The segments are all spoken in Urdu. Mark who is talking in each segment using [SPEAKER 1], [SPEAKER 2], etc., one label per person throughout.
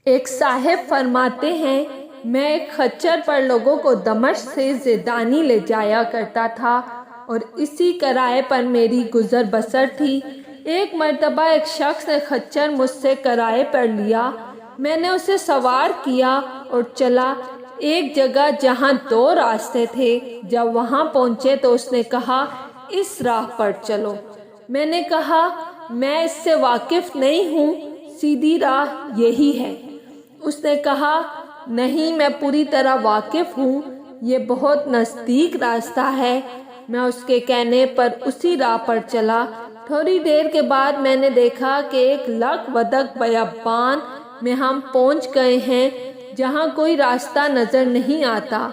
[SPEAKER 1] ایک صاحب فرماتے ہیں، میں ایک خچر پر لوگوں کو دمشق سے زیدانی لے جایا کرتا تھا اور اسی کرائے پر میری گزر بسر تھی۔ ایک مرتبہ ایک شخص نے خچر مجھ سے کرائے پر لیا۔ میں نے اسے سوار کیا اور چلا ایک جگہ جہاں 2 راستے تھے۔ جب وہاں پہنچے تو اس نے کہا، اس راہ پر چلو۔ میں نے کہا، میں اس سے واقف نہیں ہوں، سیدھی راہ یہی ہے۔ اس نے کہا، نہیں، میں پوری طرح واقف ہوں، یہ بہت نزدیک راستہ ہے۔ میں اس کے کہنے پر اسی راہ پر چلا۔ تھوڑی دیر کے بعد میں نے دیکھا کہ ایک لک ودک بیابان میں ہم پہنچ گئے ہیں جہاں کوئی راستہ نظر نہیں آتا۔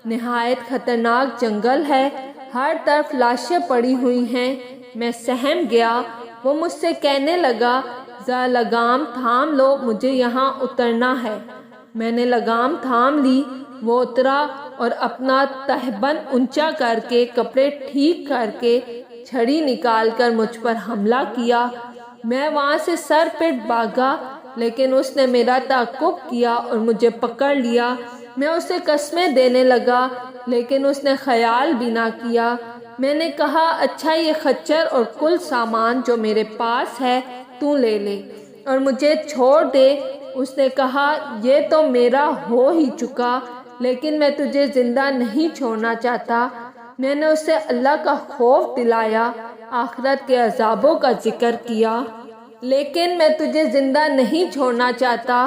[SPEAKER 1] نہایت خطرناک جنگل ہے، ہر طرف لاشیں پڑی ہوئی ہیں۔ میں سہم گیا۔ وہ مجھ سے کہنے لگا، ذرا لگام تھام لو، مجھے یہاں اترنا ہے۔ میں نے لگام تھام لی۔ وہ اترا اور اپنا تہبند اونچا کر کے، کپڑے ٹھیک کر کے، چھڑی نکال کر مجھ پر حملہ کیا۔ میں وہاں سے سر پٹ بھاگا، لیکن اس نے میرا تعاقب کیا اور مجھے پکڑ لیا۔ میں اسے قسمیں دینے لگا، لیکن اس نے خیال بھی نہ کیا۔ میں نے کہا، اچھا، یہ خچر اور کل سامان جو میرے پاس ہے تو لے لے اور مجھے چھوڑ دے۔ اس نے کہا، یہ تو میرا ہو ہی چکا، لیکن میں تجھے زندہ نہیں چھوڑنا چاہتا۔ میں نے اسے اللہ کا خوف دلایا، آخرت کے عذابوں کا ذکر کیا، لیکن میں تجھے زندہ نہیں چھوڑنا چاہتا۔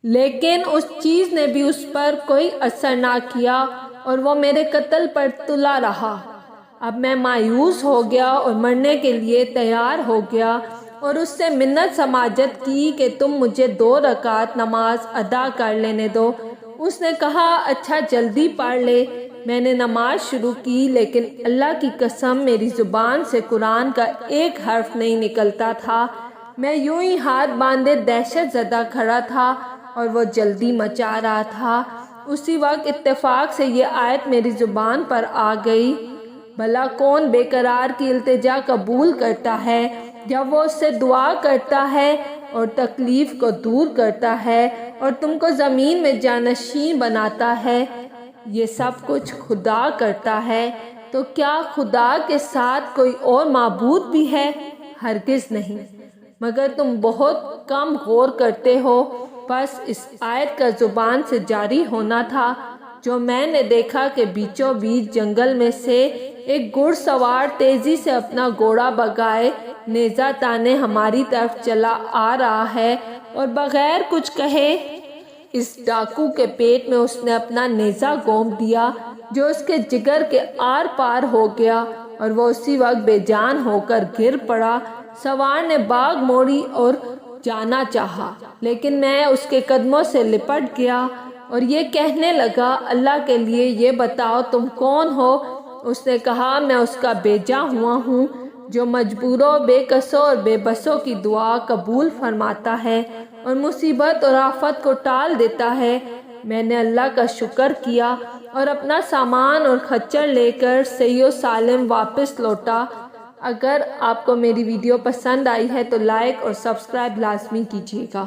[SPEAKER 1] لیکن اس چیز نے بھی اس پر کوئی اثر نہ کیا اور وہ میرے قتل پر تلا رہا۔ اب میں مایوس ہو گیا اور مرنے کے لیے تیار ہو گیا اور اس سے منت سماجت کی کہ تم مجھے 2 رکعت نماز ادا کر لینے دو۔ اس نے کہا، اچھا، جلدی پڑھ لے۔ میں نے نماز شروع کی، لیکن اللہ کی قسم میری زبان سے قرآن کا ایک حرف نہیں نکلتا تھا۔ میں یوں ہی ہاتھ باندھے دہشت زدہ کھڑا تھا اور وہ جلدی مچا رہا تھا۔ اسی وقت اتفاق سے یہ آیت میری زبان پر آ گئی، بھلا کون بے قرار کی التجا قبول کرتا ہے جب وہ اس سے دعا کرتا ہے اور تکلیف کو دور کرتا ہے اور تم کو زمین میں جانشین بناتا ہے۔ یہ سب کچھ خدا کرتا ہے، تو کیا خدا کے ساتھ کوئی اور معبود بھی ہے؟ ہرگز نہیں، مگر تم بہت کم غور کرتے ہو۔ بس اس آیت کا زبان سے جاری ہونا تھا جو میں نے دیکھا کہ بیچوں بیچ جنگل میں سے ایک گھڑ سوار تیزی سے اپنا گھوڑا بگائے نیزہ تانے ہماری طرف چلا آ رہا ہے اور بغیر کچھ کہے اس ڈاکو کے پیٹ میں اس نے اپنا نیزہ گھونپ دیا جو اس کے جگر کے آر پار ہو گیا اور وہ اسی وقت بے جان ہو کر گر پڑا۔ سوار نے باگ موڑی اور جانا چاہا، لیکن میں اس کے قدموں سے لپٹ گیا اور یہ کہنے لگا، اللہ کے لیے یہ بتاؤ تم کون ہو؟ اس نے کہا، میں اس کا بھیجا ہوا ہوں جو مجبوروں، بے کسوں اور بے بسوں کی دعا قبول فرماتا ہے اور مصیبت اور آفت کو ٹال دیتا ہے۔ میں نے اللہ کا شکر کیا اور اپنا سامان اور خچر لے کر صحیح و سالم واپس لوٹا۔ اگر آپ کو میری ویڈیو پسند آئی ہے تو لائک اور سبسکرائب لازمی کیجیے گا۔